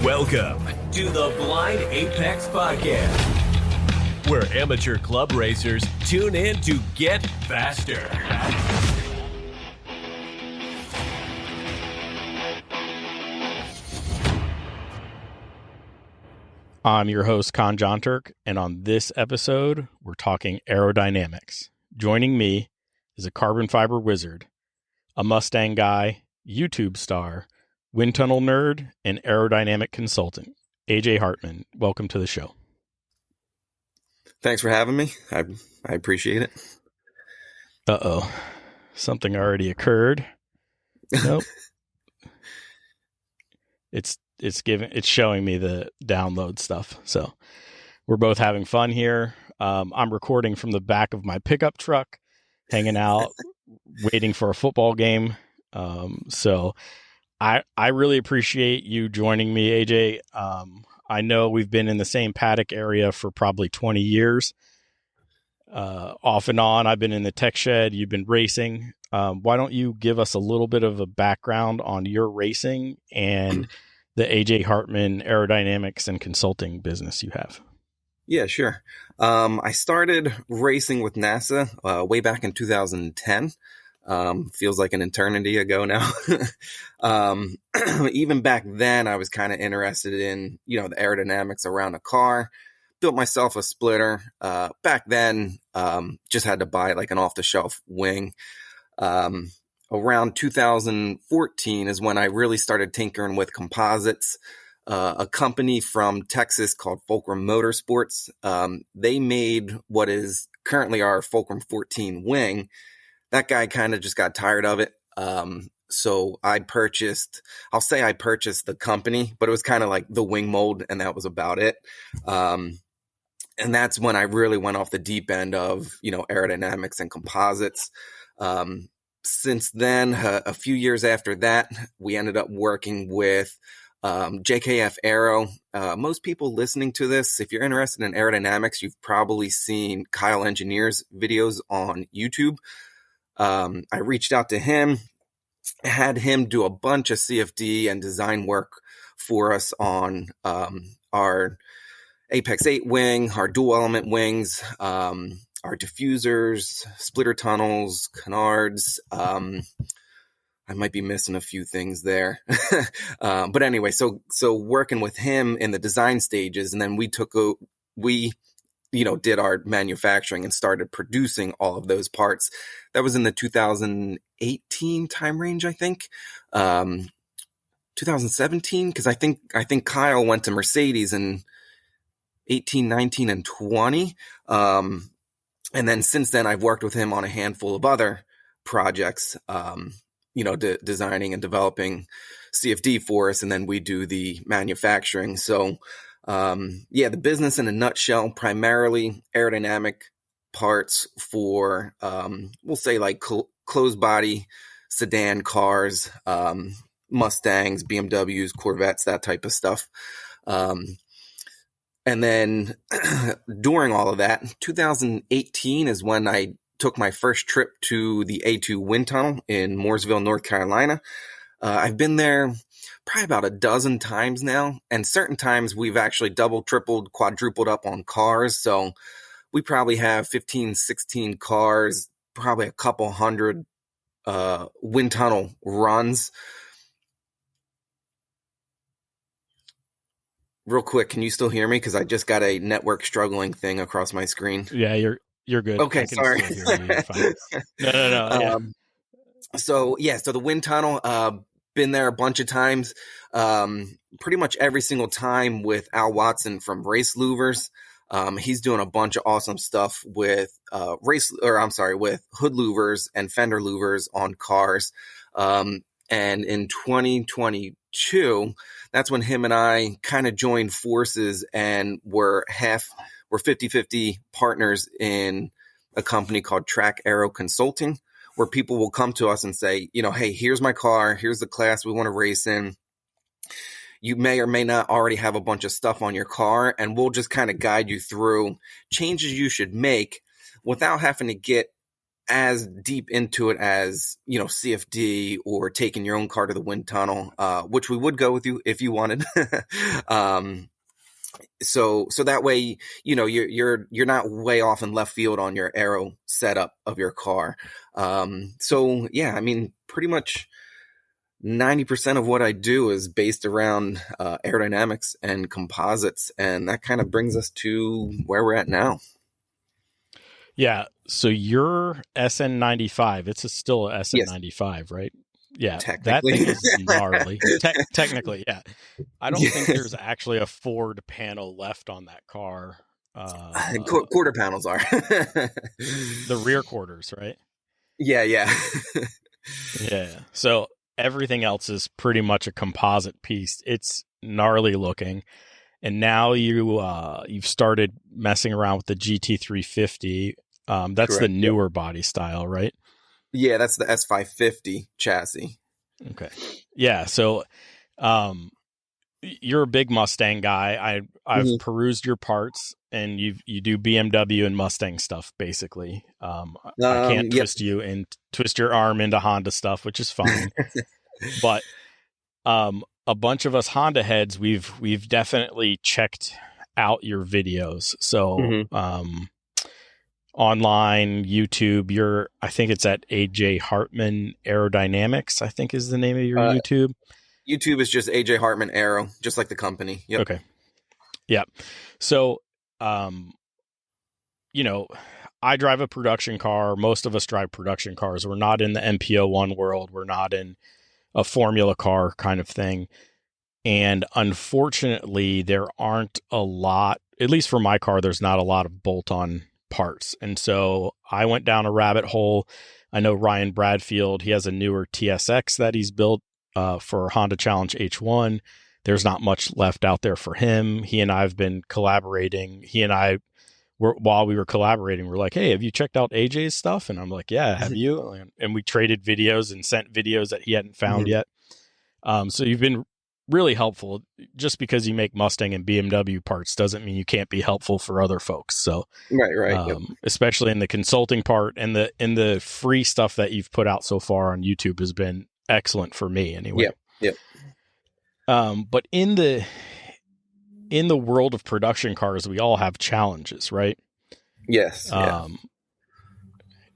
Welcome to the Blind Apex Podcast, where amateur club racers tune in to get faster. I'm your host, Con John Turk, and on this episode, we're talking aerodynamics. Joining me is a carbon fiber wizard, a Mustang guy, YouTube star, wind tunnel nerd, and aerodynamic consultant, AJ Hartman. Welcome to the show. Thanks for having me. I appreciate it. Uh-oh. Something already occurred. Nope. It's showing me the download stuff. So we're both having fun here. I'm recording from the back of my pickup truck, hanging out, waiting for a football game. So I really appreciate you joining me, AJ. I know we've been in the same paddock area for probably 20 years. Off and on, I've been in the tech shed. You've been racing. Why don't you give us a little bit of a background on your racing and the AJ Hartman aerodynamics and consulting business you have? Yeah, sure. I started racing with NASA way back in 2010. Feels like an eternity ago now. Even back then, I was kind of interested in, the aerodynamics around a car. Built myself a splitter. Back then, just had to buy like an off-the-shelf wing. Around 2014 is when I really started tinkering with composites. A company from Texas called Fulcrum Motorsports. They made what is currently our Fulcrum 14 wing. That guy kind of just got tired of it. So I purchased the company, but it was kind of like the wing mold, and that was about it. And that's when I really went off the deep end of, aerodynamics and composites. Since then, a few years after that, we ended up working with JKF Aero. Most people listening to this, if you're interested in aerodynamics, you've probably seen Kyle Engineer's videos on YouTube. I reached out to him, had him do a bunch of CFD and design work for us on our Apex 8 wing, our dual element wings, our diffusers, splitter tunnels, canards. I might be missing a few things there. But anyway, so working with him in the design stages, and then we did our manufacturing and started producing all of those parts. That was in the 2018 time range, I think. 2017, because I think Kyle went to Mercedes in 18, 19, and 20. And then since then, I've worked with him on a handful of other projects, designing and developing CFD for us, and then we do the manufacturing. So, the business in a nutshell, primarily aerodynamic parts for, we'll say like closed body sedan cars, Mustangs, BMWs, Corvettes, that type of stuff. And then during all of that, 2018 is when I took my first trip to the A2 wind tunnel in Mooresville, North Carolina. I've been there probably about a dozen times now, and certain times we've actually doubled, tripled, quadrupled up on cars. So we probably have 15, 16 cars, probably a couple hundred wind tunnel runs. Real quick, can you still hear me? Because I just got a network struggling thing across my screen. Yeah, you're good. Okay, sorry. No. So the wind tunnel, been there a bunch of times. Pretty much every single time with Al Watson from Race Louvers. He's doing a bunch of awesome stuff with with hood louvers and fender louvers on cars. And in 2022, that's when him and I kind of joined forces, and we're 50-50 partners in a company called Track Aero Consulting, where people will come to us and say, hey, here's my car, here's the class we want to race in. You may or may not already have a bunch of stuff on your car, and we'll just kind of guide you through changes you should make without having to get as deep into it as, CFD or taking your own car to the wind tunnel, which we would go with you if you wanted. So that way, you're not way off in left field on your aero setup of your car. So yeah, I mean, pretty much 90% of what I do is based around aerodynamics and composites, and that kind of brings us to where we're at now. Yeah. So your SN95, it's still a SN95, yes. Right? Yeah. That thing is gnarly. Technically, yeah. I don't think there's actually a Ford panel left on that car. Quarter panels are. The rear quarters, right? Yeah. Yeah. So everything else is pretty much a composite piece. It's gnarly looking. And now you've started messing around with the GT350. That's correct. The newer body style, right? Yeah, that's the S550 chassis. Okay. Yeah. So, you're a big Mustang guy. I've perused your parts, and you do BMW and Mustang stuff basically. I can't twist you and twist your arm into Honda stuff, which is fine. But a bunch of us Honda heads, we've definitely checked out your videos. So online, YouTube, I think it's at AJ Hartman Aerodynamics, I think is the name of your YouTube. YouTube is just AJ Hartman Aero, just like the company. Yep. Okay. Yep. So, I drive a production car. Most of us drive production cars. We're not in the MPO1 world. We're not in a formula car kind of thing. And unfortunately, there aren't a lot, at least for my car, there's not a lot of bolt-on parts. And so I went down a rabbit hole. I know Ryan Bradfield, he has a newer TSX that he's built for Honda Challenge H1. There's not much left out there for him. He and I have been collaborating. While we were collaborating, we're like, hey, have you checked out AJ's stuff? And I'm like, yeah, have you? And we traded videos and sent videos that he hadn't found yet. So you've been really helpful. Just because you make Mustang and BMW parts doesn't mean you can't be helpful for other folks. So right. Yep. Especially in the consulting part, and the free stuff that you've put out so far on YouTube has been excellent for me anyway. Yep. But in the world of production cars, we all have challenges, right? Yes.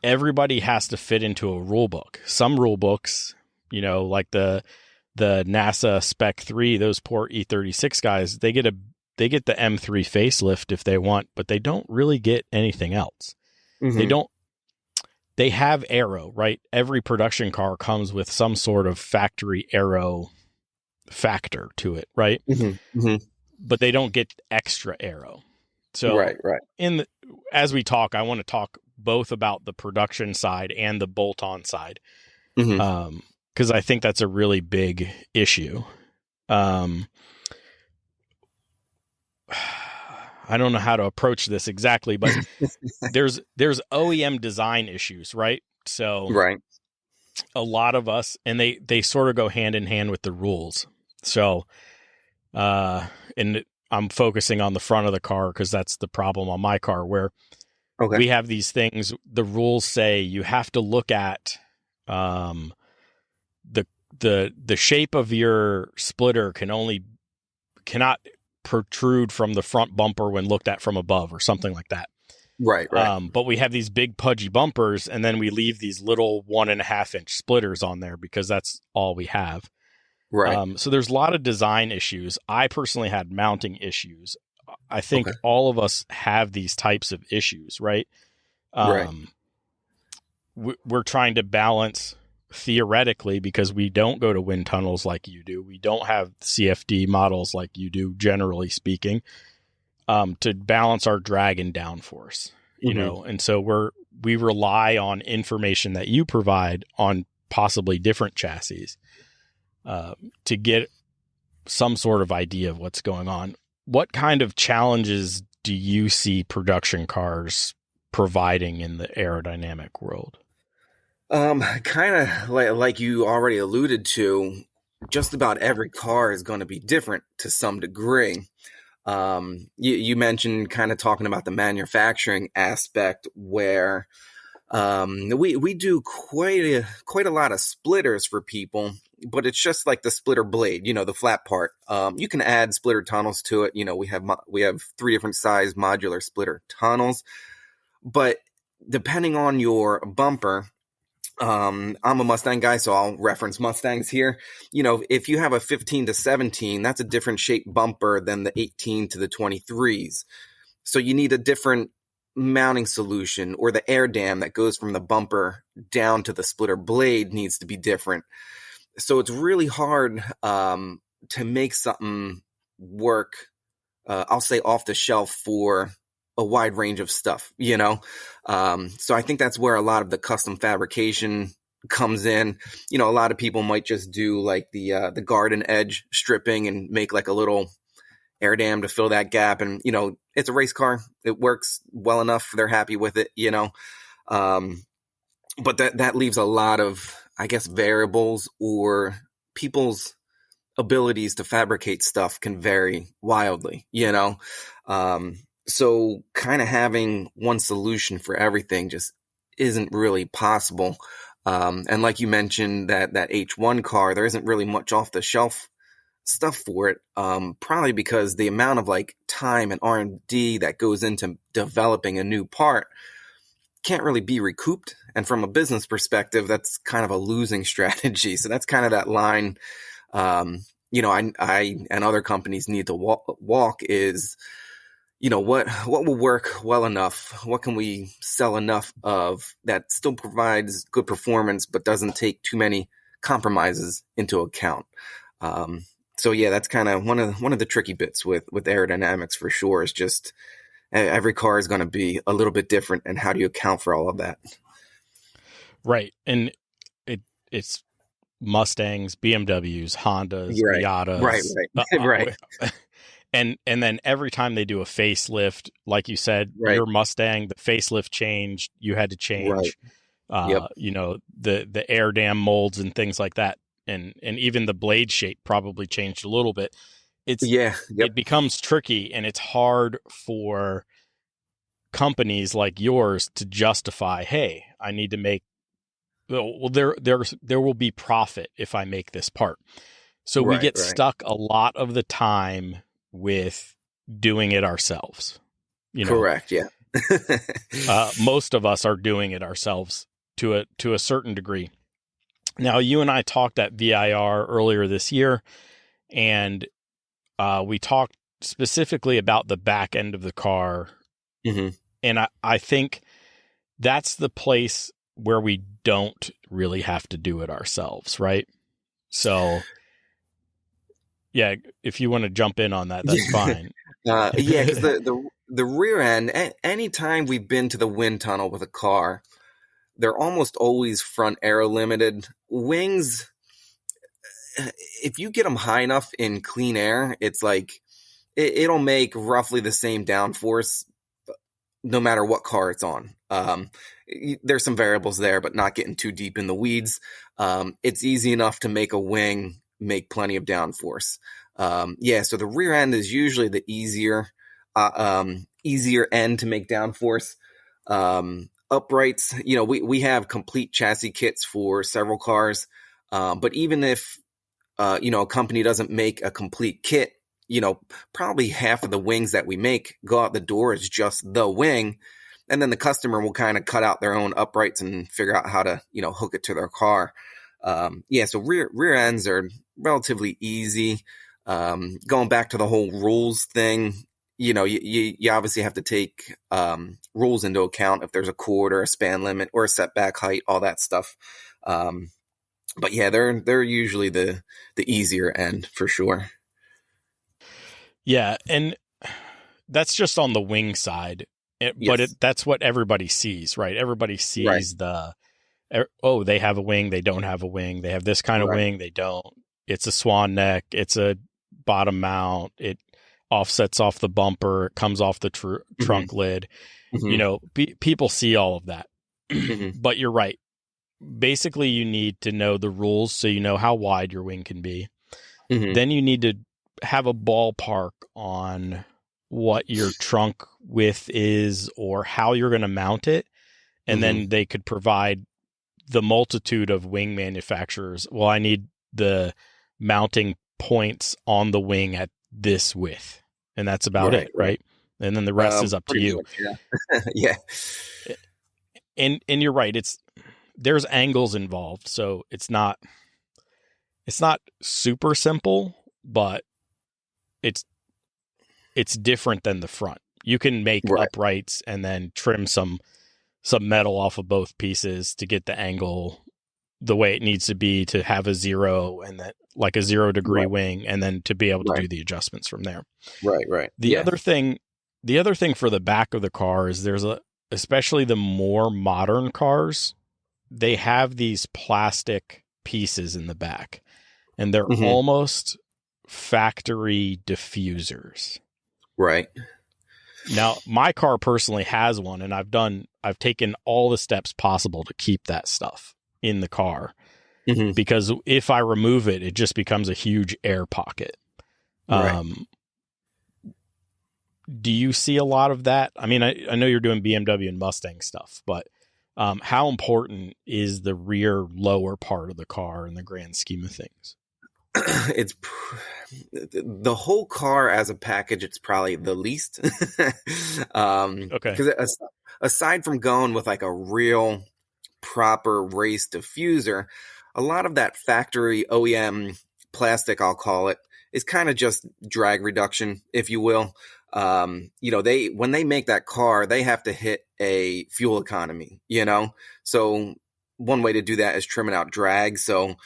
Everybody has to fit into a rule book. Some rule books, like the NASA Spec 3, those poor E36 guys, they get the M3 facelift if they want, but they don't really get anything else. They have aero, right? Every production car comes with some sort of factory aero factor to it, right? But they don't get extra aero. So right. As we talk, I want to talk both about the production side and the bolt-on side. Because I think that's a really big issue. I don't know how to approach this exactly, but there's OEM design issues, right? So a lot of us, and they sort of go hand in hand with the rules. So, and I'm focusing on the front of the car because that's the problem on my car, where we have these things. The rules say you have to look at the shape of your splitter cannot protrude from the front bumper when looked at from above, or something like that. Right. But we have these big pudgy bumpers, and then we leave these little 1.5 inch splitters on there because that's all we have. Right. So there's a lot of design issues. I personally had mounting issues. I think all of us have these types of issues, right? We're trying to balance theoretically, because we don't go to wind tunnels like you do. We don't have CFD models like you do, generally speaking, to balance our drag and downforce, and so we rely on information that you provide on possibly different chassis to get some sort of idea of what's going on. What kind of challenges do you see production cars providing in the aerodynamic world? Kind of like you already alluded to, just about every car is going to be different to some degree. You mentioned kind of talking about the manufacturing aspect, where We do quite a lot of splitters for people, but it's just like the splitter blade, the flat part. You can add splitter tunnels to it. We have 3 different size modular splitter tunnels, but depending on your bumper, I'm a Mustang guy, so I'll reference Mustangs here. If you have a 15 to 17, that's a different shaped bumper than the 18 to the 23s. So you need a different mounting solution, or the air dam that goes from the bumper down to the splitter blade needs to be different. So it's really hard to make something work, I'll say off the shelf for a wide range of stuff, So I think that's where a lot of the custom fabrication comes in. A lot of people might just do like the garden edge stripping and make like a little air dam to fill that gap. And, it's a race car. It works well enough. They're happy with it, but that leaves a lot of, I guess, variables, or people's abilities to fabricate stuff can vary wildly, so kind of having one solution for everything just isn't really possible. And like you mentioned, that H1 car, there isn't really much off the shelf stuff for it, probably because the amount of like time and R&D that goes into developing a new part can't really be recouped. And from a business perspective, that's kind of a losing strategy. So that's kind of that line, I and other companies need to walk is, what will work well enough? What can we sell enough of that still provides good performance, but doesn't take too many compromises into account? So yeah, that's kind of one of the tricky bits with aerodynamics for sure, is just every car is going to be a little bit different, and how do you account for all of that? Right. And it's Mustangs, BMWs, Hondas, Miatas. Right. And then every time they do a facelift, like you said, your Mustang, the facelift changed, you had to change, the air dam molds and things like that. And even the blade shape probably changed a little bit. It becomes tricky, and it's hard for companies like yours to justify, hey, I need to make, there will be profit if I make this part. So we get stuck a lot of the time with doing it ourselves. Correct. Yeah. Most of us are doing it ourselves to a certain degree. Now, you and I talked at VIR earlier this year, and we talked specifically about the back end of the car. Mm-hmm. And I think that's the place where we don't really have to do it ourselves, right? So, yeah, if you want to jump in on that, that's fine. Because the rear end, anytime we've been to the wind tunnel with a car, they're almost always front aero limited. Wings, if you get them high enough in clean air, it's like it'll make roughly the same downforce no matter what car it's on. There's some variables there, but not getting too deep in the weeds. It's easy enough to make a wing make plenty of downforce. So the rear end is usually the easier end to make downforce. Uprights, we have complete chassis kits for several cars. But even if, a company doesn't make a complete kit, probably half of the wings that we make go out the door as just the wing. And then the customer will kind of cut out their own uprights and figure out how to, hook it to their car. So rear ends are relatively easy. Going back to the whole rules thing, you obviously have to take rules into account if there's a chord or a span limit or a setback height, all that stuff. But yeah, they're usually the easier end for sure. Yeah, and that's just on the wing side, but that's what everybody sees, right? Everybody sees they have a wing, they don't have a wing, they have this kind of wing, they don't. It's a swan neck, it's a bottom mount, it offsets off the bumper, it comes off the trunk lid. Mm-hmm. People see all of that. But you're right. Basically, you need to know the rules so you know how wide your wing can be. Mm-hmm. Then you need to have a ballpark on what your trunk width is or how you're going to mount it. And then they could provide the multitude of wing manufacturers. Well, I need the mounting points on the wing at this width, and that's about it, right? And then the rest is up to you. Much, yeah. And you're right. There's angles involved, so it's not super simple, but it's different than the front. You can make uprights and then trim some metal off of both pieces to get the angle the way it needs to be to have a 0 and that like a 0 degree wing, and then to be able to do the adjustments from there. Right. The other thing for the back of the car is especially the more modern cars, they have these plastic pieces in the back, and they're almost factory diffusers. Right. Now, my car personally has one, and I've taken all the steps possible to keep that stuff in the car, because if I remove it, it just becomes a huge air pocket. Right. Do you see a lot of that? I mean, I know you're doing BMW and Mustang stuff, but how important is the rear lower part of the car in the grand scheme of things? It's the whole car as a package. It's probably the least. Because aside from going with like a real proper race diffuser, a lot of that factory OEM plastic, I'll call it, is kind of just drag reduction, if you will. When they make that car, they have to hit a fuel economy, so one way to do that is trimming out drag. So,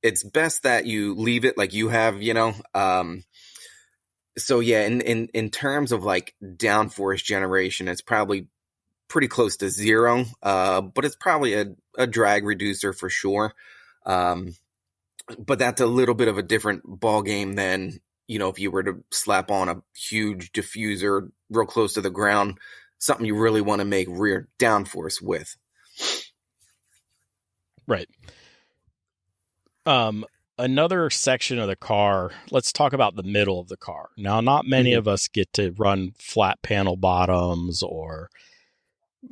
it's best that you leave it like you have, so yeah, in terms of like downforce generation, it's probably pretty close to 0, but it's probably a drag reducer for sure. But that's a little bit of a different ball game than, if you were to slap on a huge diffuser real close to the ground, something you really want to make rear downforce with. Right. Another section of the car, let's talk about the middle of the car. Now, not many of us get to run flat panel bottoms or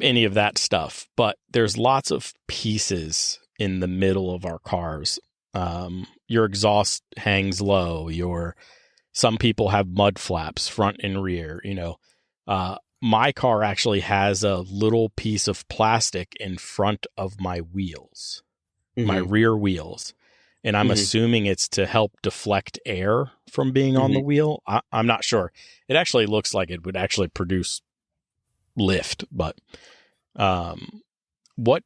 any of that stuff, but there's lots of pieces in the middle of our cars. Your exhaust hangs low. Some people have mud flaps front and rear. My car actually has a little piece of plastic in front of my wheels, my rear wheels. And I'm assuming it's to help deflect air from being on the wheel. I'm not sure. It actually looks like it would actually produce lift, but what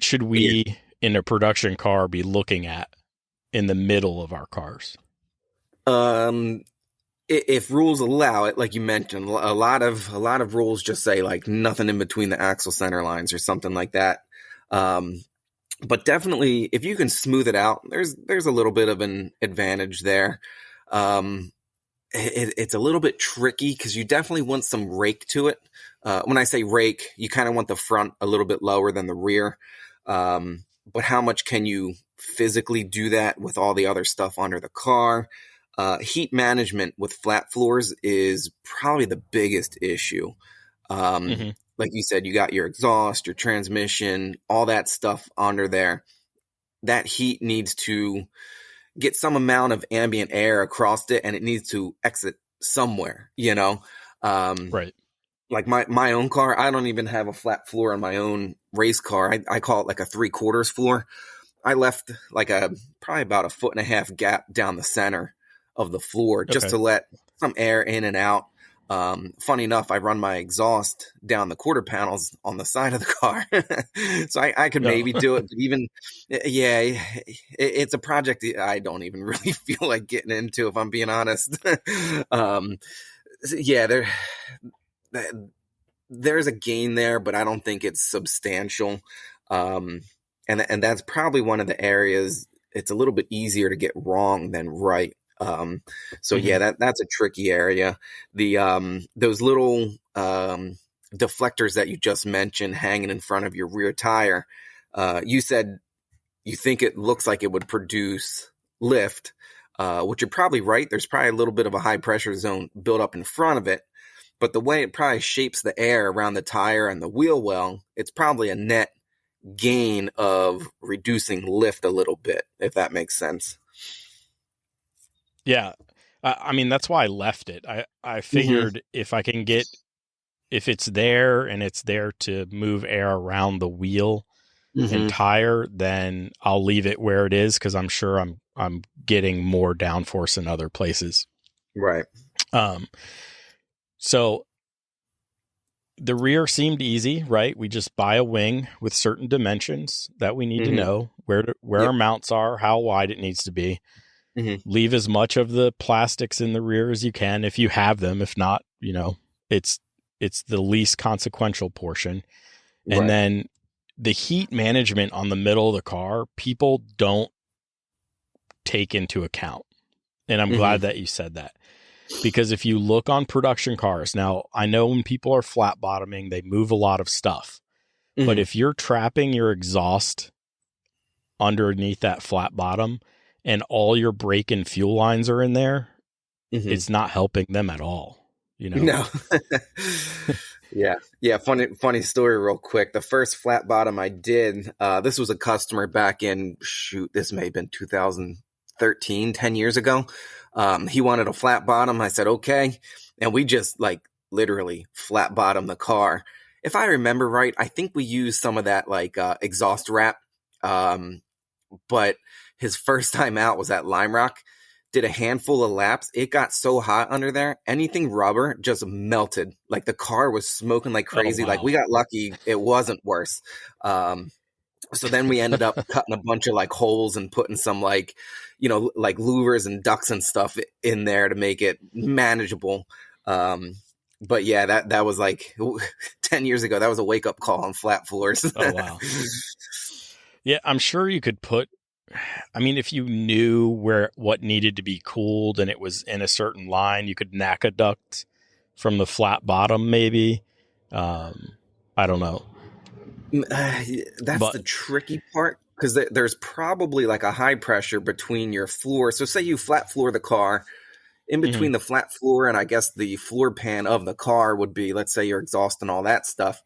should we in a production car be looking at in the middle of our cars? If rules allow it, like you mentioned, a lot of rules just say like nothing in between the axle center lines or something like that. But definitely, if you can smooth it out, there's a little bit of an advantage there. It's a little bit tricky because you definitely want some rake to it. When I say rake, you kind of want the front a little bit lower than the rear. But how much can you physically do that with all the other stuff under the car? Heat management with flat floors is probably the biggest issue. Like you said, you got your exhaust, your transmission, all that stuff under there. That heat needs to get some amount of ambient air across it, and it needs to exit somewhere, Right. Like my own car, I don't even have a flat floor on my own race car. I call it like a 3/4 floor. I left like probably about 1.5 foot gap down the center of the floor just to let some air in and out. Funny enough, I run my exhaust down the quarter panels on the side of the car. So I could maybe do it. But even, it's a project I don't even really feel like getting into, if I'm being honest. There's a gain there, but I don't think it's substantial. And that's probably one of the areas it's a little bit easier to get wrong than right. That's a tricky area. Those little deflectors that you just mentioned hanging in front of your rear tire, you said you think it looks like it would produce lift, which you're probably right. There's probably a little bit of a high pressure zone built up in front of it. but the way it probably shapes the air around the tire and the wheel well, it's probably a net gain of reducing lift a little bit, if that makes sense. Yeah. I mean, that's why I left it. I figured if it's there and it's there to move air around the wheel and tire, then I'll leave it where it is, because I'm sure I'm getting more downforce in other places. Right. So the rear seemed easy, right? We just buy a wing with certain dimensions that we need to know where our mounts are, how wide it needs to be. Leave as much of the plastics in the rear as you can if you have them. If not, it's the least consequential portion. And then the heat management on the middle of the car, people don't take into account. And I'm glad that you said that, because if you look on production cars, now I know when people are flat bottoming, they move a lot of stuff, but if you're trapping your exhaust underneath that flat bottom and all your brake and fuel lines are in there, it's not helping them at all. No. Yeah. Funny story real quick. The first flat bottom I did, this was a customer back in, this may have been 2013, 10 years ago. He wanted a flat bottom. I said, okay. And we just literally flat bottom the car. If I remember right, I think we used some of that exhaust wrap. But his first time out was at Lime Rock. Did a handful of laps. It got so hot under there. Anything rubber just melted. The car was smoking like crazy. Oh, wow. We got lucky. It wasn't worse. So then we ended up cutting a bunch of holes and putting some louvers and ducts and stuff in there to make it manageable. But yeah, that was 10 years ago. That was a wake up call on flat floors. Oh, wow. Yeah, I'm sure you could if you knew what needed to be cooled and it was in a certain line, you could knack a duct from the flat bottom, maybe. I don't know. That's the tricky part, because there's probably a high pressure between your floor. So say you flat floor the car, in between the flat floor and I guess the floor pan of the car would be, let's say, your exhaust and all that stuff.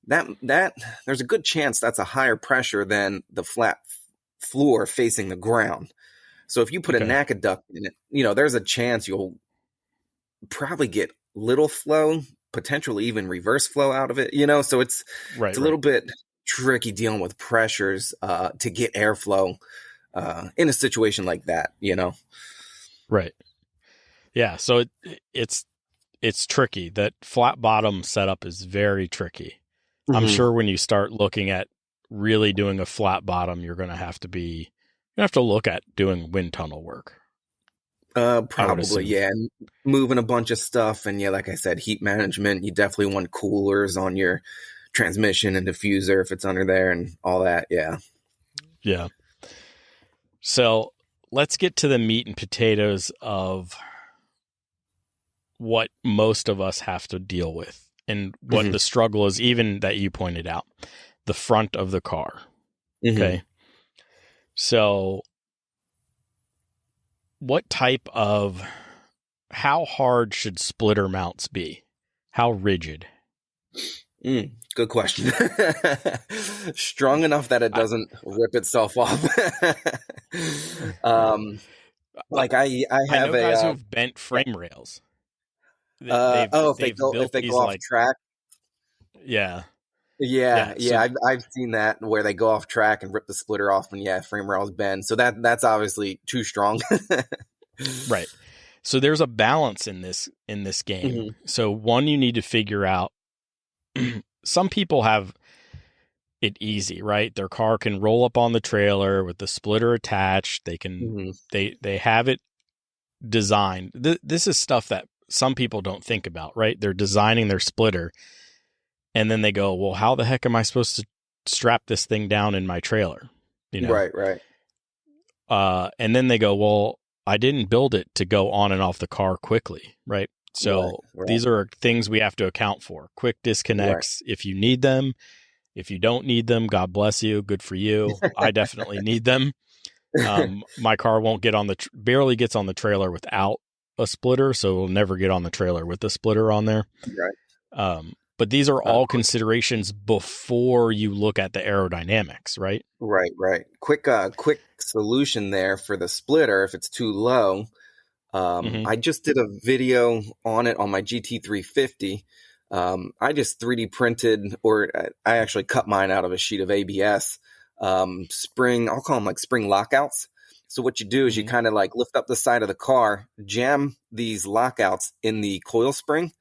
That there's a good chance that's a higher pressure than the flat floor facing the ground. So if you put a NACA duct in it, there's a chance you'll probably get little flow, potentially even reverse flow out of it, so it's a little bit tricky dealing with pressures to get airflow in a situation like that, Right. Yeah. So it's tricky. That flat bottom setup is very tricky. I'm sure when you start looking at really doing a flat bottom, you're going to have to look at doing wind tunnel work. Probably, yeah. And moving a bunch of stuff. And yeah, like I said, heat management, you definitely want coolers on your transmission and diffuser if it's under there and all that. Yeah. Yeah. So let's get to the meat and potatoes of what most of us have to deal with and what the struggle is, even that you pointed out, the front of the car. Okay. So how hard should splitter mounts be? How rigid? Good question. Strong enough that it doesn't rip itself off. I have know guys who've bent frame rails. If they go off track. Yeah. I've seen that where they go off track and rip the splitter off, and frame rails bend. So that's obviously too strong. Right. So there's a balance in this game. So one, you need to figure out. Some people have it easy, right? Their car can roll up on the trailer with the splitter attached. They can they have it designed. This is stuff that some people don't think about, right? They're designing their splitter, and then they go, well, how the heck am I supposed to strap this thing down in my trailer? Right. And then they go, well, I didn't build it to go on and off the car quickly, right? So these are things we have to account for. Quick disconnects if you need them. If you don't need them, God bless you. Good for you. I definitely need them. My car won't get barely gets on the trailer without a splitter, so it'll never get on the trailer with the splitter on there. Right. But these are all considerations before you look at the aerodynamics, right? Right. Quick solution there for the splitter if it's too low. I just did a video on it on my GT350. I just 3D printed, or I actually cut mine out of a sheet of ABS. Spring, I'll call them like spring lockouts. So what you do is you kind of like lift up the side of the car, jam these lockouts in the coil spring.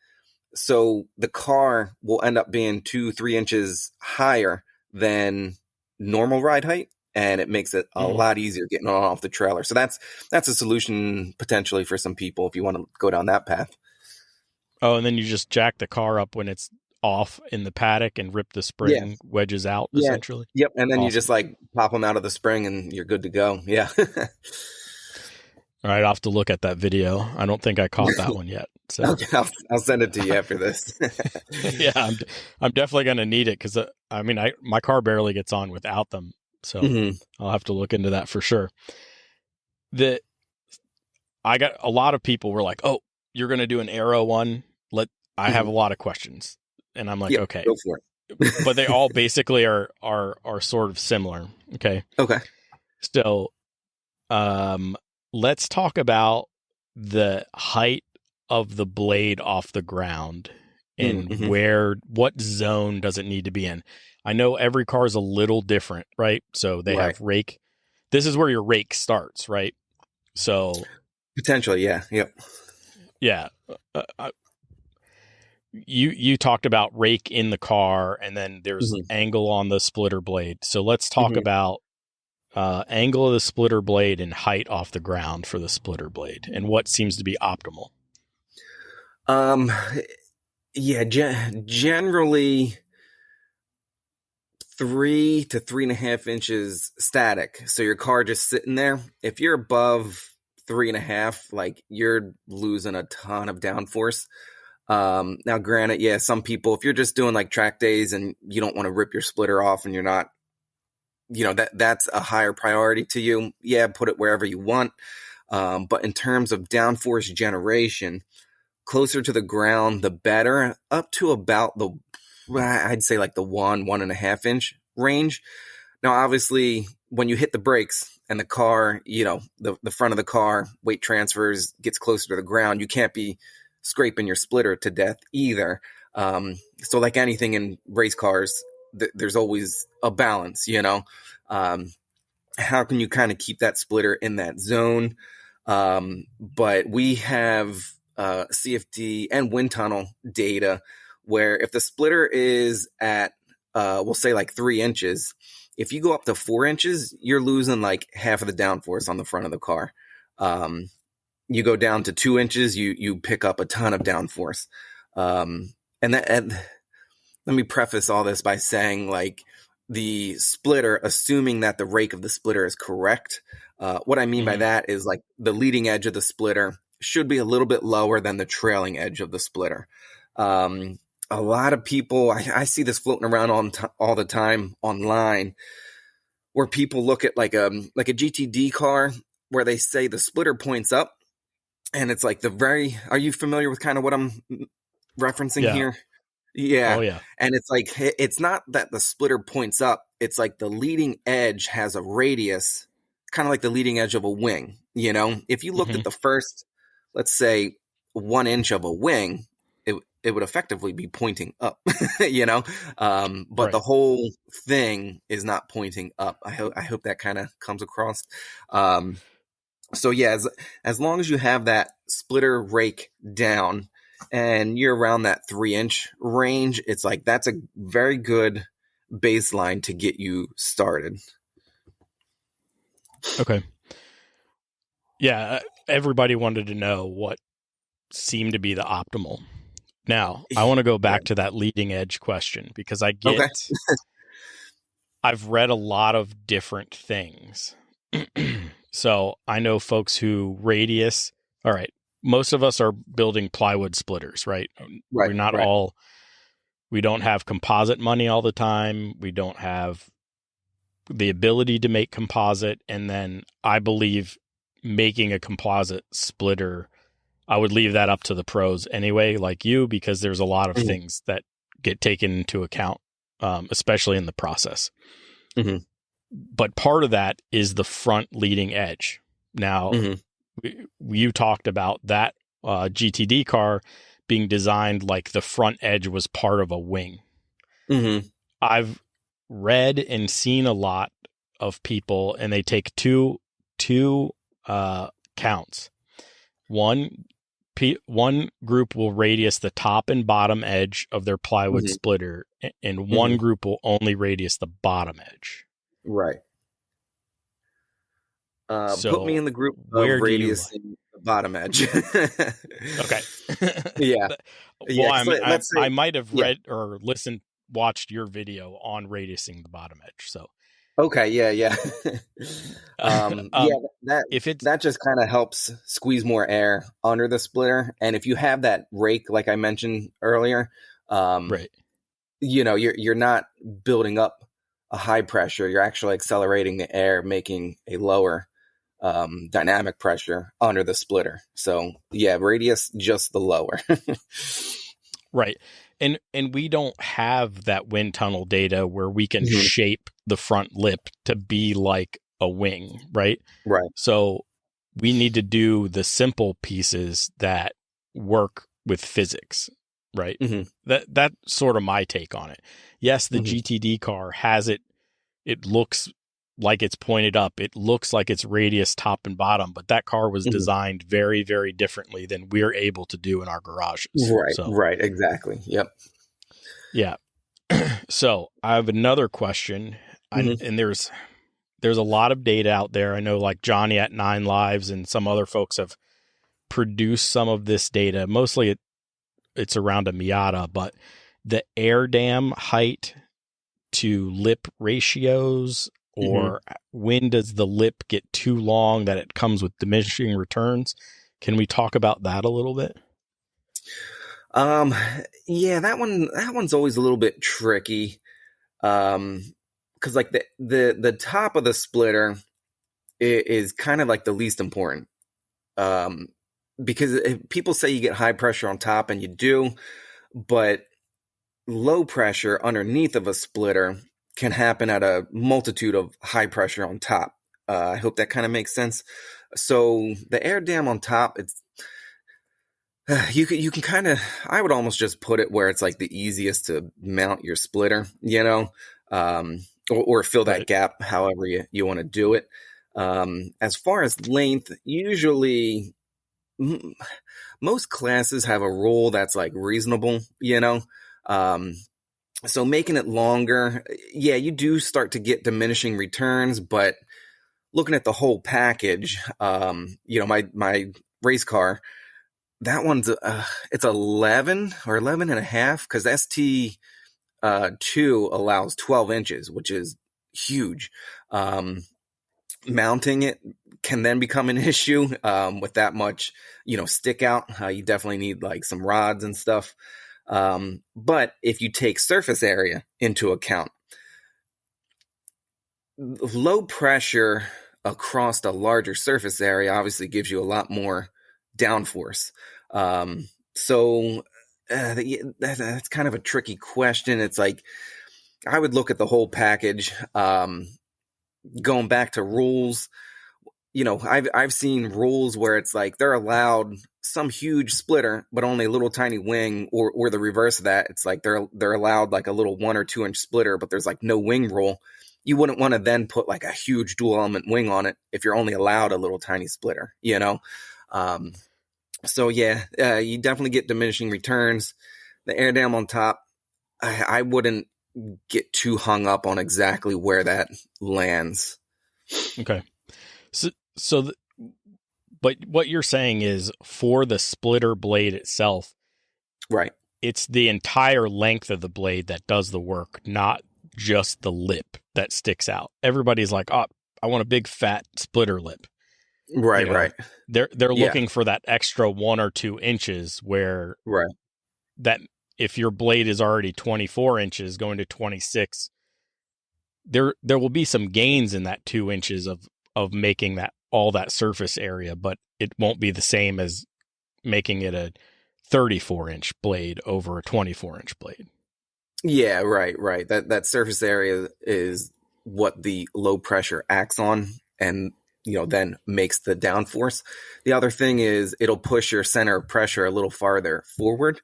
So the car will end up being 2-3 inches higher than normal ride height, and it makes it a lot easier getting on off the trailer. So that's a solution potentially for some people if you want to go down that path. Oh, and then you just jack the car up when it's off in the paddock and rip the spring wedges out, essentially. Yep, and then you just like pop them out of the spring and you're good to go. Yeah. All right, I'll have to look at that video. I don't think I caught that one yet. So okay, I'll send it to you after this. Yeah, I'm definitely going to need it because my car barely gets on without them. So I'll have to look into that for sure. I got a lot of people were like, "Oh, you're going to do an aero one?" I have a lot of questions, and I'm like, "Okay, go for it." But they all basically are sort of similar. Okay. So, let's talk about the height of the blade off the ground and what zone does it need to be in. I know every car is a little different, right? So they have rake. This is where your rake starts, right? So potentially, yeah. Yep. Yeah. You talked about rake in the car, and then there's angle on the splitter blade. So let's talk about angle of the splitter blade and height off the ground for the splitter blade, and what seems to be optimal. Generally 3 to 3.5 inches static. So your car just sitting there. If you're above 3.5, like you're losing a ton of downforce. Now granted, some people, if you're just doing like track days and you don't want to rip your splitter off and you're not, that's a higher priority to you. Yeah, put it wherever you want. But in terms of downforce generation, closer to the ground, the better, up to about I'd say like the 1.5 inch range. Now, obviously, when you hit the brakes and the car, the front of the car, weight transfers, gets closer to the ground, you can't be scraping your splitter to death either. So like anything in race cars, there's always a balance, how can you kind of keep that splitter in that zone? But we have CFD and wind tunnel data where if the splitter is at, we'll say like 3 inches, if you go up to 4 inches, you're losing like half of the downforce on the front of the car. You go down to 2 inches, you pick up a ton of downforce. And let me preface all this by saying, like, the splitter, assuming that the rake of the splitter is correct. What I mean by that is like the leading edge of the splitter should be a little bit lower than the trailing edge of the splitter. A lot of people, I see this floating around all the time online, where people look at like a GTD car where they say the splitter points up, and it's like are you familiar with kind of what I'm referencing here? Yeah. Oh, yeah. And it's like, it's not that the splitter points up. It's like the leading edge has a radius, kind of like the leading edge of a wing. If you looked at the first, let's say 1 inch of a wing, it would effectively be pointing up, but the whole thing is not pointing up. I hope that kind of comes across. So yeah, as long as you have that splitter rake down and you're around that 3 inch range, it's like, that's a very good baseline to get you started. Okay. Yeah. Everybody wanted to know what seemed to be the optimal. Now, I want to go back to that leading edge question, because I've read a lot of different things. So I know folks who radius, all right, most of us are building plywood splitters, right? We're not all, we don't have composite money all the time. We don't have the ability to make composite. And then I believe making a composite splitter I would leave that up to the pros anyway, like you, because there's a lot of Mhm. things that get taken into account, especially in the process. Mm-hmm. But part of that is the front leading edge. Now, you talked about that GTD car being designed like the front edge was part of a wing. Mm-hmm. I've read and seen a lot of people, and they take two counts. One group will radius the top and bottom edge of their plywood Mhm. splitter, and one group will only radius the bottom edge. Right. Put me So in the group of where do you radius in the bottom edge. Okay. Yeah. Yeah. Well, 'Cause let's I say, might have yeah. read or watched your video on radiusing the bottom edge. So, Okay. Yeah. Yeah. Yeah. That if it's that just kind of helps squeeze more air under the splitter, and if you have that rake, like I mentioned earlier, right, you're not building up a high pressure. You're actually accelerating the air, making a lower dynamic pressure under the splitter. So yeah, radius just the lower. right, and we don't have that wind tunnel data where we can Mhm. shape the front lip to be like a wing, right? Right. So we need to do the simple pieces that work with physics, right? Mhm. That's sort of my take on it. Yes, the Mhm. GTD car has it. It looks like it's pointed up. It looks like it's radius top and bottom, but that car was Mhm. designed very, very differently than we're able to do in our garages. Right. So, Right. Exactly. Yep. yeah. So I have another question, Mhm. and there's a lot of data out there. I know, like Johnny at 9 Lives and some other folks have produced some of this data. Mostly it's around a Miata, but the air dam height to lip ratios, Mhm. or when does the lip get too long that it comes with diminishing returns? Can we talk about that a little bit? Um, yeah, that one's always a little bit tricky. Because like the top of the splitter is kind of like the least important. Um, because people say you get high pressure on top, and you do, but low pressure underneath of a splitter can happen at a multitude of high pressure on top. I hope that kind of makes sense. So the air dam on top, it's you can kind of, I would almost just put it where it's like the easiest to mount your splitter, or fill that Right. gap however you want to do it. As far as length, usually most classes have a rule that's like reasonable, um, so making it longer, yeah, you do start to get diminishing returns, but looking at the whole package, my race car, that one's it's 11 or 11 and a half, because ST 2 allows 12 inches, which is huge. Mounting it can then become an issue with that much, stick out. You definitely need like some rods and stuff. But if you take surface area into account, low pressure across a larger surface area obviously gives you a lot more downforce. So that's kind of a tricky question. It's like I would look at the whole package. Going back to rules, I've seen rules where it's like they're allowed some huge splitter, but only a little tiny wing, or the reverse of that. It's like they're allowed like a little 1 or 2 inch splitter, but there's like no wing rule. You wouldn't want to then put like a huge dual element wing on it if you're only allowed a little tiny splitter. So yeah, you definitely get diminishing returns. The air dam on top, I wouldn't get too hung up on exactly where that lands. Okay. So, but what you're saying is for the splitter blade itself, Right. it's the entire length of the blade that does the work, not just the lip that sticks out. Everybody's like, "Oh, I want a big fat splitter lip." Right. Right. They're Yeah. looking for that extra 1 or 2 inches, where Right. that if your blade is already 24 inches going to 26, there will be some gains in that 2 inches of making that all that surface area, but it won't be the same as making it a 34-inch blade over a 24-inch blade. Yeah, right. That surface area is what the low pressure acts on, and then makes the downforce. The other thing is it'll push your center of pressure a little farther forward,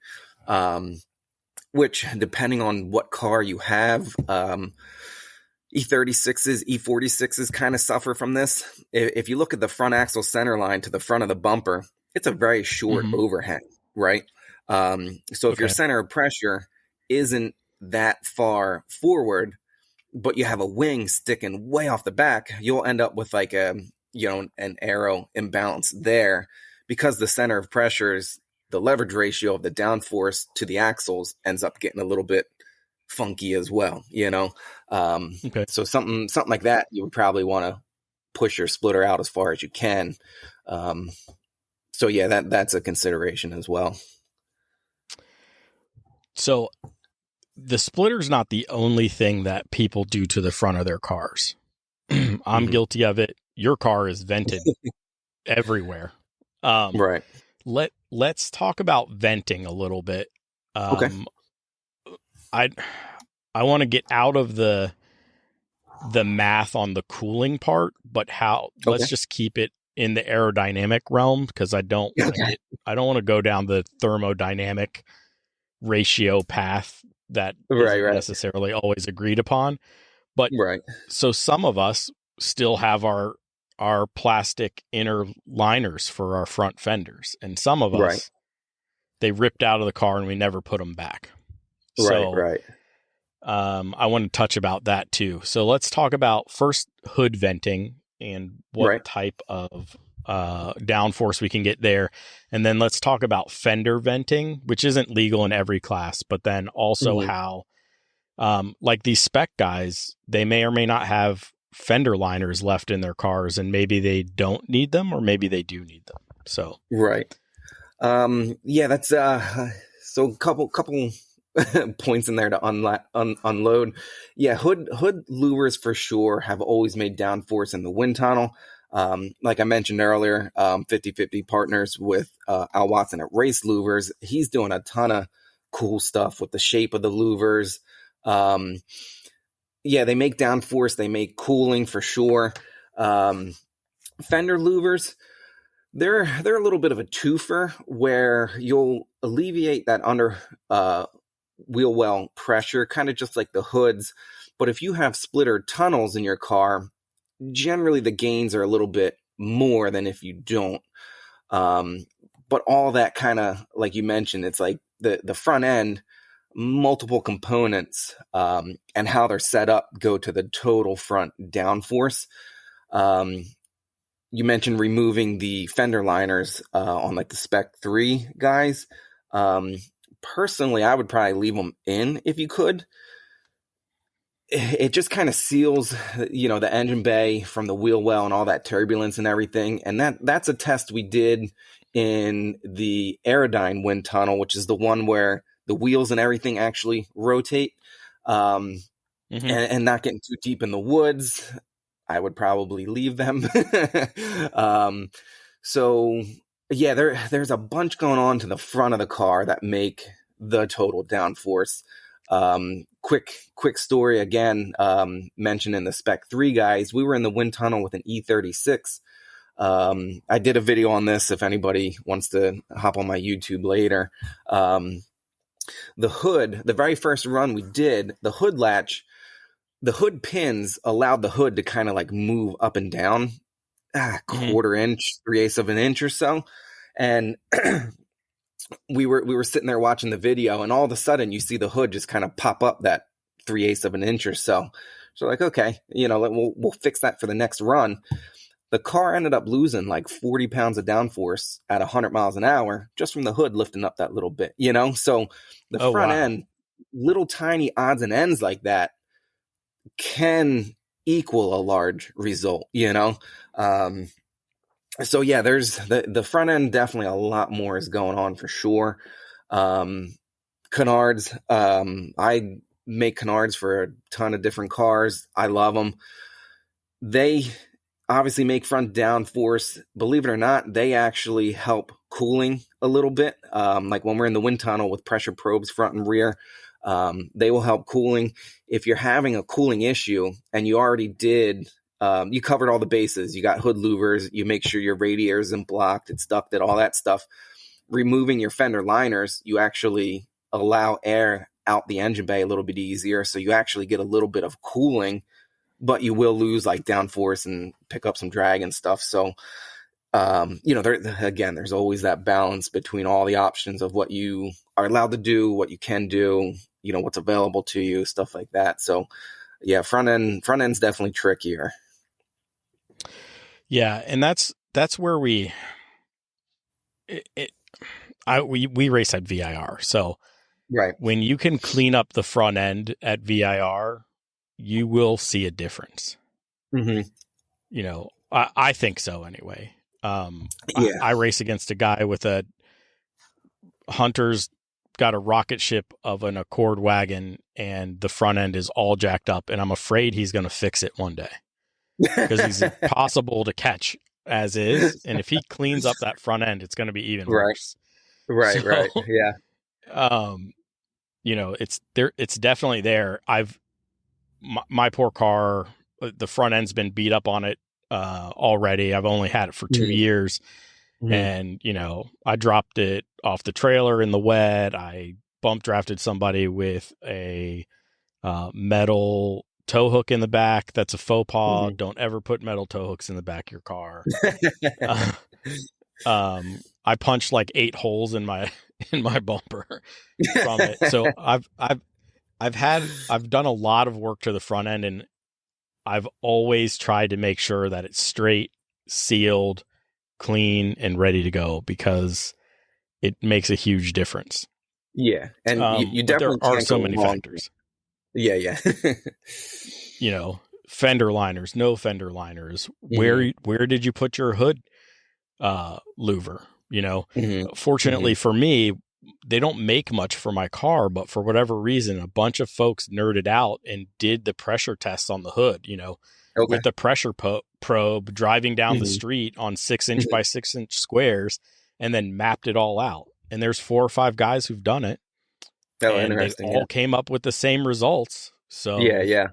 which, depending on what car you have, E36s, E46s kind of suffer from this. If you look at the front axle center line to the front of the bumper, it's a very short overhang, right? So if your center of pressure isn't that far forward, but you have a wing sticking way off the back, you'll end up with like an aero imbalance there, because the center of pressures, the leverage ratio of the downforce to the axles ends up getting a little bit funky as well, So something like that, you would probably want to push your splitter out as far as you can. So yeah, that's a consideration as well. So the splitter's not the only thing that people do to the front of their cars. I'm guilty of it. Your car is vented everywhere. Right. Let's talk about venting a little bit. Okay. I want to get out of the math on the cooling part, but let's just keep it in the aerodynamic realm, because I don't want to go down the thermodynamic ratio path that isn't necessarily always agreed upon. But so some of us still have our plastic inner liners for our front fenders, and some of us, they ripped out of the car and we never put them back. Right. I want to touch about that too. So let's talk about first hood venting and what type of downforce we can get there. And then let's talk about fender venting, which isn't legal in every class, but then also how, like these spec guys, they may or may not have fender liners left in their cars, and maybe they don't need them, or maybe they do need them. So, that's, so a couple points in there to unload. Yeah, hood louvers for sure have always made downforce in the wind tunnel. Like I mentioned earlier, 50/50 partners with Al Watson at Race Louvers. He's doing a ton of cool stuff with the shape of the louvers. They make downforce, they make cooling for sure. Fender louvers, they're a little bit of a twofer, where you'll alleviate that under wheel well pressure, kind of just like the hoods. But if you have splitter tunnels in your car, generally the gains are a little bit more than if you don't. But all that kind of, like you mentioned, it's like the front end, multiple components, and how they're set up go to the total front downforce. You mentioned removing the fender liners on like the Spec 3 guys. Personally, I would probably leave them in if you could. It just kind of seals, the engine bay from the wheel well and all that turbulence and everything. And that's a test we did in the Aerodyne wind tunnel, which is the one where the wheels and everything actually rotate, and not getting too deep in the woods. I would probably leave them. So yeah, there's a bunch going on to the front of the car that make the total downforce. Quick story again, mentioned in the Spec 3 guys. We were in the wind tunnel with an E36. I did a video on this if anybody wants to hop on my YouTube later. The hood, the very first run we did, the hood latch, the hood pins allowed the hood to kind of like move up and down, quarter inch, 3/8 of an inch or so. And we were sitting there watching the video, and all of a sudden you see the hood just kind of pop up that 3/8 of an inch or so. So like, okay, we'll fix that for the next run. The car ended up losing like 40 pounds of downforce at 100 miles an hour just from the hood lifting up that little bit, So the front end, little tiny odds and ends like that can equal a large result, So yeah, there's the front end, definitely a lot more is going on for sure. Canards, I make canards for a ton of different cars. I love them. They obviously make front downforce. Believe it or not, they actually help cooling a little bit. Like when we're in the wind tunnel with pressure probes front and rear, they will help cooling. If you're having a cooling issue and you already did, you covered all the bases, you got hood louvers, you make sure your radiator isn't blocked, it's ducted, all that stuff. Removing your fender liners, you actually allow air out the engine bay a little bit easier. So you actually get a little bit of cooling, but you will lose like downforce and pick up some drag and stuff. So, there's always that balance between all the options of what you are allowed to do, what you can do, what's available to you, stuff like that. So yeah, front end's definitely trickier. Yeah. And that's where we race at VIR. So right, when you can clean up the front end at VIR, you will see a difference. Mm-hmm. I think so anyway. Yeah. I race against a guy with a Hunter's got a rocket ship of an Accord wagon, and the front end is all jacked up, and I'm afraid he's going to fix it one day because he's impossible to catch as is. And if he cleans up that front end, it's going to be even worse. Right. So, right. Yeah. It's there. It's definitely there. My poor car, the front end's been beat up on it already. I've only had it for 2 years. Mm-hmm. And, I dropped it off the trailer in the wet. I bump drafted somebody with a metal tow hook in the back. That's a faux pas. Mm-hmm. Don't ever put metal tow hooks in the back of your car. I punched like 8 holes in my bumper from it. So I've done a lot of work to the front end, and I've always tried to make sure that it's straight, sealed, clean, and ready to go because it makes a huge difference. Yeah. And you definitely there are so many factors. Yeah. Fender liners, no fender liners. Mm-hmm. Where did you put your hood louver? Mm-hmm. Fortunately for me, they don't make much for my car, but for whatever reason, a bunch of folks nerded out and did the pressure tests on the hood, with the pressure probe driving down the street on 6-inch by 6-inch squares, and then mapped it all out. And there's 4 or 5 guys who've done it. Oh, and interesting. They all came up with the same results. So yeah.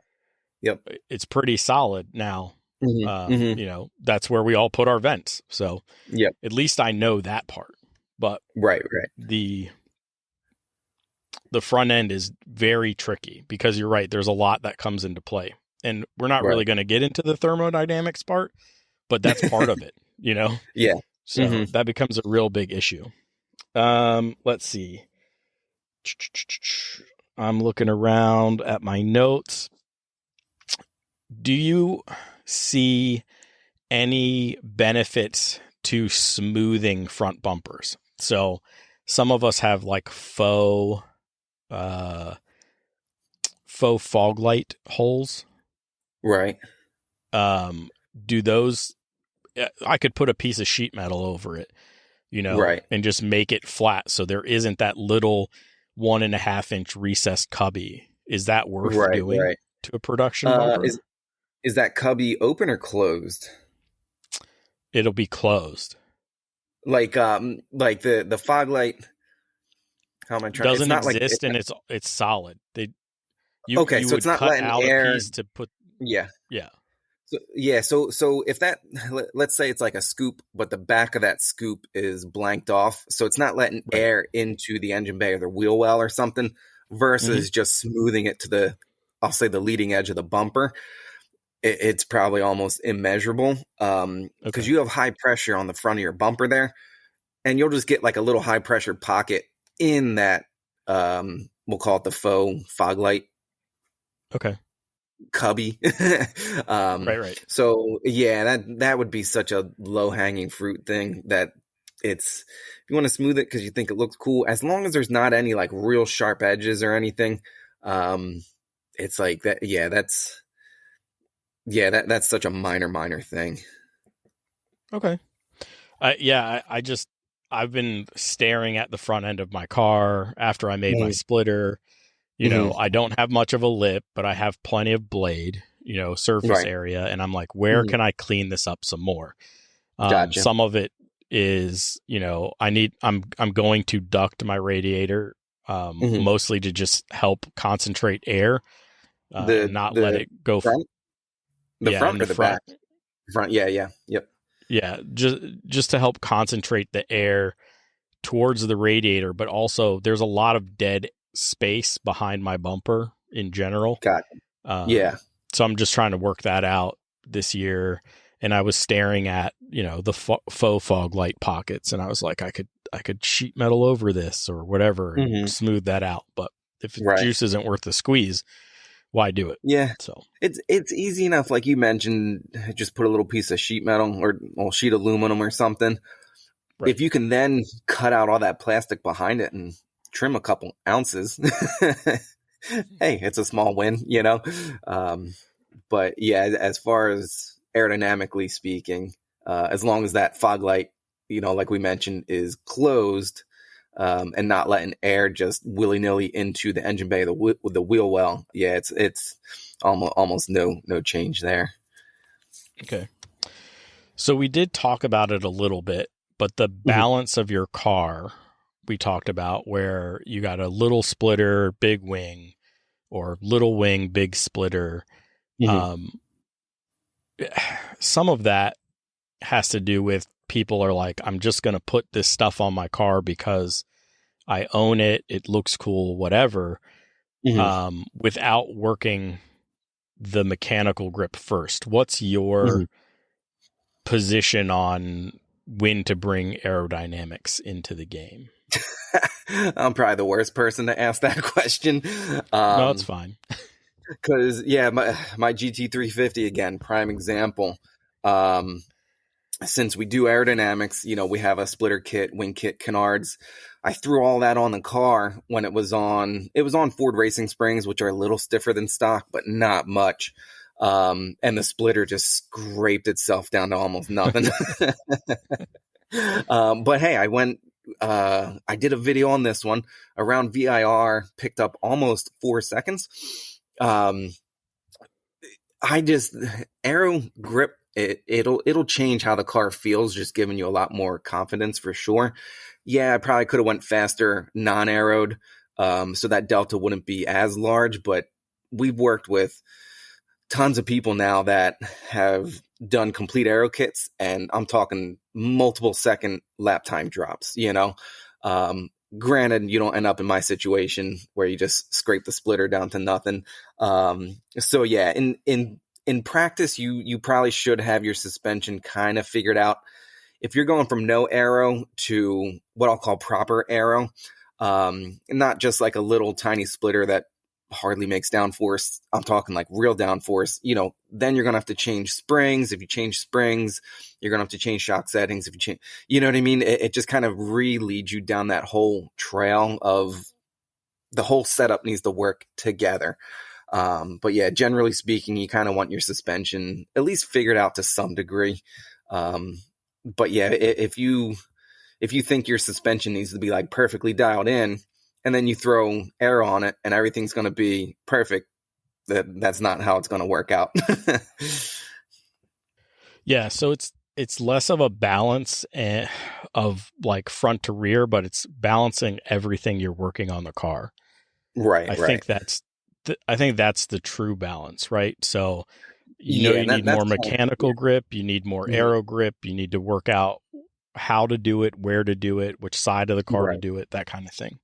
Yep. It's pretty solid now. That's where we all put our vents. So at least I know that part. But right. The front end is very tricky because you're right. There's a lot that comes into play, and we're not really going to get into the thermodynamics part, but that's part of it, Yeah. So that becomes a real big issue. Let's see. I'm looking around at my notes. Do you see any benefits to smoothing front bumpers? So some of us have like faux fog light holes. Right. Do those, I could put a piece of sheet metal over it, right, and just make it flat. So there isn't that little 1.5-inch recessed cubby. Is that worth doing to a production bumper? Is that cubby open or closed? It'll be closed. Like the fog light. How am I trying? Doesn't exist, and it's solid. You so it's not cut letting out air. A piece to put. Yeah. So if that, let's say it's like a scoop, but the back of that scoop is blanked off, so it's not letting air into the engine bay or the wheel well or something, versus just smoothing it to I'll say the leading edge of the bumper. It's probably almost immeasurable because you have high pressure on the front of your bumper there, and you'll just get like a little high pressure pocket in that. We'll call it the faux fog light. Okay. Cubby. Right. So yeah, that would be such a low hanging fruit thing that if you want to smooth it because you think it looks cool, as long as there's not any like real sharp edges or anything, it's like that. Yeah, that's such a minor thing. Okay. I've been staring at the front end of my car after I made my splitter. I don't have much of a lip, but I have plenty of blade, surface area. And I'm like, where can I clean this up some more? Gotcha. Some of it is, I'm going to duct my radiator, mostly to just help concentrate air, and not let it go. Front? The front or the back? Front. Yeah. Yep. Yeah. Just to help concentrate the air towards the radiator, but also there's a lot of dead space behind my bumper in general. Yeah. So I'm just trying to work that out this year. And I was staring at, the faux fog light pockets, and I was like, I could sheet metal over this or whatever and smooth that out. But if the juice isn't worth the squeeze, why do it? Yeah. So it's easy enough. Like you mentioned, just put a little piece of sheet metal or sheet aluminum or something. Right. If you can then cut out all that plastic behind it and trim a couple ounces, hey, it's a small win, but yeah, as far as aerodynamically speaking, as long as that fog light, like we mentioned, is closed, and not letting air just willy-nilly into the engine bay with the wheel well, yeah, it's almost no change there. Okay. So we did talk about it a little bit, but the balance of your car, we talked about, where you got a little splitter, big wing, or little wing, big splitter. Some of that has to do with people are like, I'm just going to put this stuff on my car because I own it. It looks cool, whatever, without working the mechanical grip first. What's your position on when to bring aerodynamics into the game? I'm probably the worst person to ask that question. No, it's fine. Because, yeah, my GT350, again, prime example. Since we do aerodynamics, we have a splitter kit, wing kit, canards. I threw all that on the car when it was on Ford racing springs, which are a little stiffer than stock, but not much. And the splitter just scraped itself down to almost nothing. But hey, I did a video on this one around VIR, picked up almost 4 seconds. Aero grip, it'll change how the car feels, just giving you a lot more confidence for sure. Yeah, I probably could have went faster non-aeroed, so that delta wouldn't be as large, but we've worked with tons of people now that have done complete aero kits, and I'm talking multiple second lap time drops, Granted, you don't end up in my situation where you just scrape the splitter down to nothing. So yeah, in practice, you probably should have your suspension kind of figured out. If you're going from no aero to what I'll call proper aero, not just like a little tiny splitter that hardly makes downforce. I'm talking like real downforce. Then you're gonna have to change springs. If you change springs, you're gonna have to change shock settings. If you change, you know what I mean? It just kind of re-leads you down that whole trail of the whole setup needs to work together. But yeah, generally speaking, you kind of want your suspension at least figured out to some degree. But yeah, if you think your suspension needs to be like perfectly dialed in, and then you throw air on it and everything's going to be perfect, that's not how it's going to work out. Yeah, so it's less of a balance of like front to rear, but it's balancing everything you're working on the car. Right. I think that's the true balance, right? So you need more mechanical grip, you need more aero grip, you need to work out how to do it, where to do it, which side of the car to do it, that kind of thing.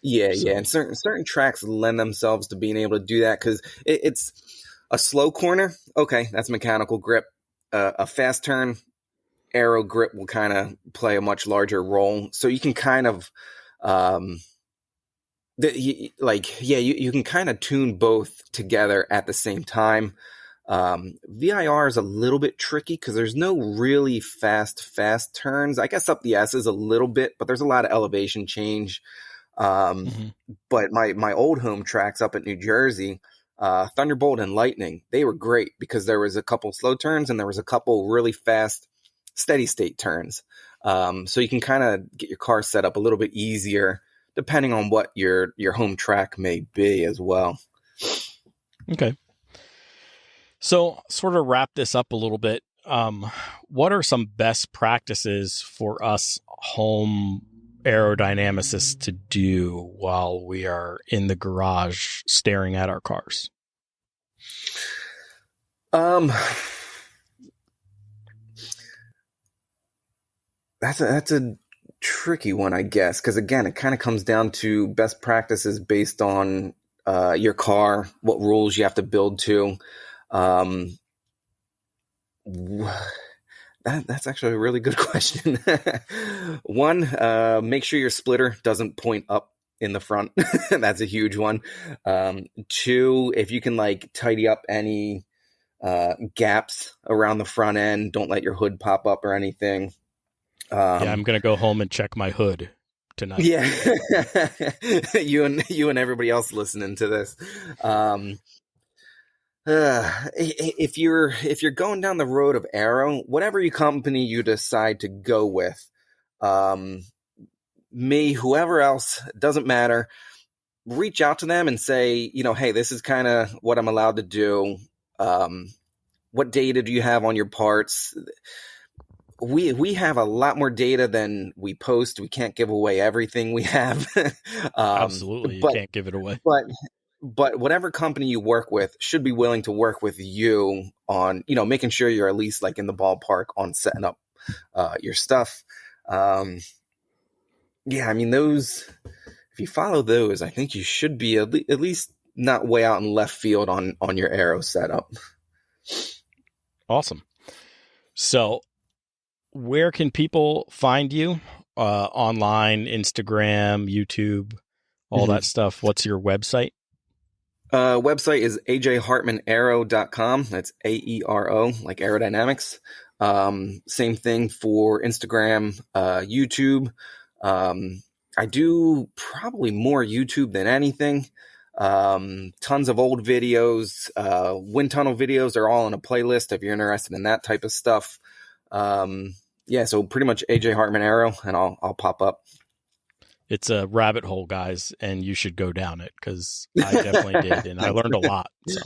Yeah, and certain tracks lend themselves to being able to do that because it's a slow corner. Okay, that's mechanical grip. A fast turn, aero grip will kind of play a much larger role. So you can kind of, you can kind of tune both together at the same time. VIR is a little bit tricky because there's no really fast turns. I guess up the S is a little bit, but there's a lot of elevation change. But my old home tracks up at New Jersey, Thunderbolt and Lightning, they were great because there was a couple slow turns and there was a couple really fast steady state turns. So you can kind of get your car set up a little bit easier depending on what your home track may be as well. Okay. So sort of wrap this up a little bit. what are some best practices for us home aerodynamicists to do while we are in the garage staring at our cars? That's a tricky one, I guess, because again, it kind of comes down to best practices based on your car, what rules you have to build to. That's actually a really good question. One, make sure your splitter doesn't point up in the front. That's a huge one. Two, if you can like tidy up any gaps around the front end, don't let your hood pop up or anything. Yeah, I'm gonna go home and check my hood tonight. Yeah, you and everybody else listening to this. If you're going down the road of aero, whatever company you decide to go with, me, whoever else, doesn't matter. Reach out to them and say, hey, this is kind of what I'm allowed to do. What data do you have on your parts? We have a lot more data than we post. We can't give away everything we have. Absolutely, you can't give it away. But whatever company you work with should be willing to work with you on, making sure you're at least like in the ballpark on setting up your stuff. Yeah, I mean, those, if you follow those, I think you should be at least not way out in left field on your aero setup. Awesome. So where can people find you? Online, Instagram, YouTube, all that stuff. What's your website? Website is ajhartmanaero.com. That's AERO, like Aerodynamics. Same thing for Instagram, YouTube. I do probably more YouTube than anything. Tons of old videos. Wind tunnel videos are all in a playlist if you're interested in that type of stuff. Yeah, so pretty much AJ Hartman Aero, and I'll pop up. It's a rabbit hole, guys, and you should go down it because I definitely did, and I learned a lot. So,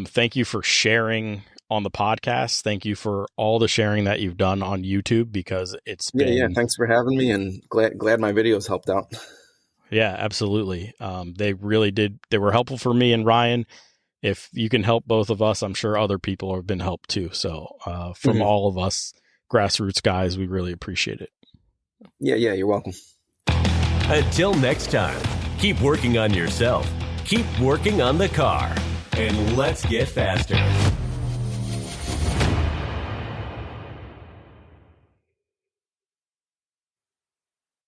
thank you for sharing on the podcast. Thank you for all the sharing that you've done on YouTube because it's been... Yeah. Thanks for having me, and glad my videos helped out. Yeah, absolutely. They really did. They were helpful for me and Ryan. If you can help both of us, I'm sure other people have been helped too. So, from all of us grassroots guys, we really appreciate it. Yeah, you're welcome. Until next time, keep working on yourself, keep working on the car, and let's get faster.